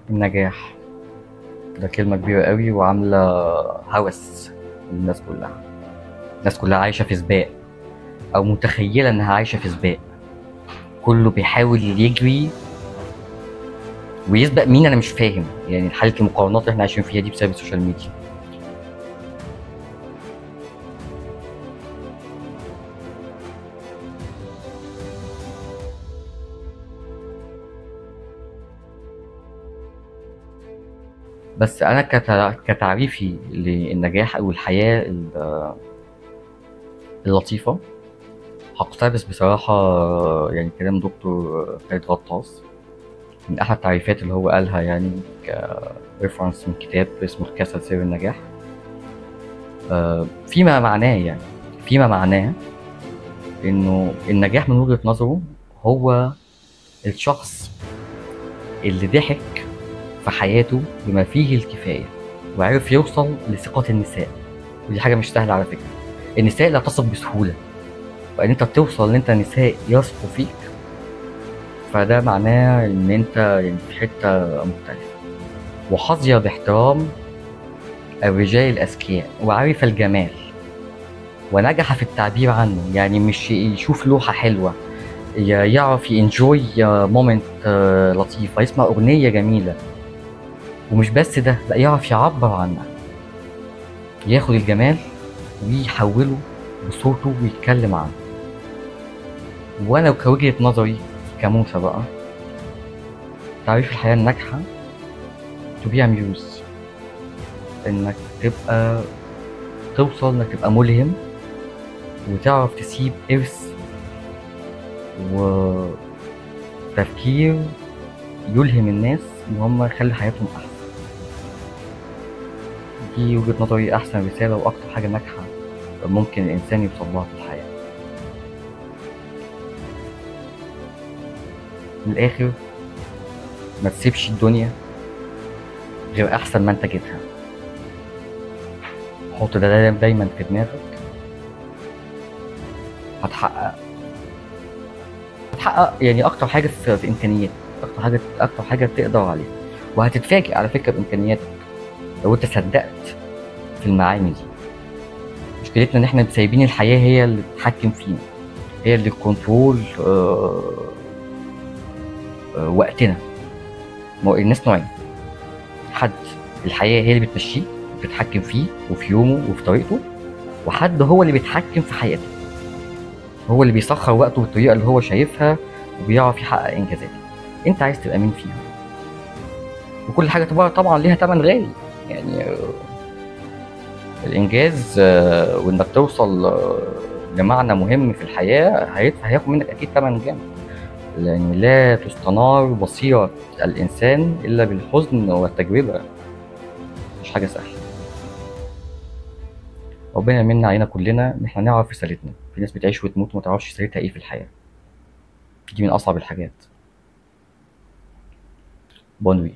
النجاح ده كلمة كبيرة قوي وعاملة هوس للناس كلها. الناس كلها عايشة في سباق أو متخيلة إنها عايشة في سباق. كله بيحاول يجري ويسبق مين، أنا مش فاهم يعني حالة المقارنات اللي احنا عايشين فيها دي بسبب السوشيال ميديا. بس أنا كتعريفي للنجاح أو الحياة اللطيفة، هقتبس بصراحة يعني كلام دكتور خالد غطاس من أحد التعريفات اللي هو قالها، يعني كريفرنس من كتاب اسمه الكسل سر النجاح. فيما معناه إنه النجاح من وجهة نظره هو الشخص اللي ضحك في حياته بما فيه الكفاية وعرف يوصل لثقة النساء، ودي حاجة مش سهلة على فكرة. النساء لا تثق بسهولة، فإن أنت توصل إن أنت نساء يثقوا فيك، فده معناه إن أنت يعني في حتة مختلفة. وحظي باحترام الرجال الأذكياء وعرف الجمال ونجح في التعبير عنه، يعني مش يشوف لوحة حلوة، يعرف ينجوي مومنت لطيفة، يسمع أغنية جميلة، ومش بس ده، لا يعرف يعبر عنها، ياخد الجمال ويحوله بصوته ويتكلم عنه. وأنا كوجهة نظري كموسى بقى، تعريف الحياة الناجحة to be amused، إنك تبقى توصل إنك تبقى ملهم وتعرف تسيب إرث وتفكير يلهم الناس إن هم يخلي حياتهم أحسن. دي وجهة نظري أحسن رسالة وأكتر حاجة ناجحة ممكن الإنسان يوصل لها في الحياة. من الآخر، ما تسيبش الدنيا غير أحسن ما أنت جيتها. حط ده دايما في دماغك. هتحقق يعني أكتر حاجة في إمكانياتك، أكتر حاجة تقدر عليها، وهتتفاجئ على فكرة بإمكانياتك لو أنت صدقت في المعاني دي. مشكلتنا إن إحنا سايبين الحياة هي اللي تتحكم فينا، هي اللي كنترول وقتنا. ما هو الناس نوعين: حد الحياة هي اللي بتمشيه بتتحكم فيه وفي يومه وفي طريقته، وحد هو اللي بيتحكم في حياته، هو اللي بيسخر وقته بالطريقة اللي هو شايفها وبيعرف يحقق إنجازات. أنت عايز تبقى مين فيهم؟ وكل حاجة طبعا ليها تمن غالي، يعني الإنجاز وإنك توصل لمعنى مهم في الحياة هياخد منك أكيد تمن جامد، لأن لا تستنار بصيرة الإنسان إلا بالحزن والتجربة. مش حاجة سهلة. ربنا يمن علينا كلنا إن إحنا نعرف رسالتنا. في ناس بتعيش وتموت وما تعرفش رسالتها إيه في الحياة. دي من أصعب الحاجات. بونوي.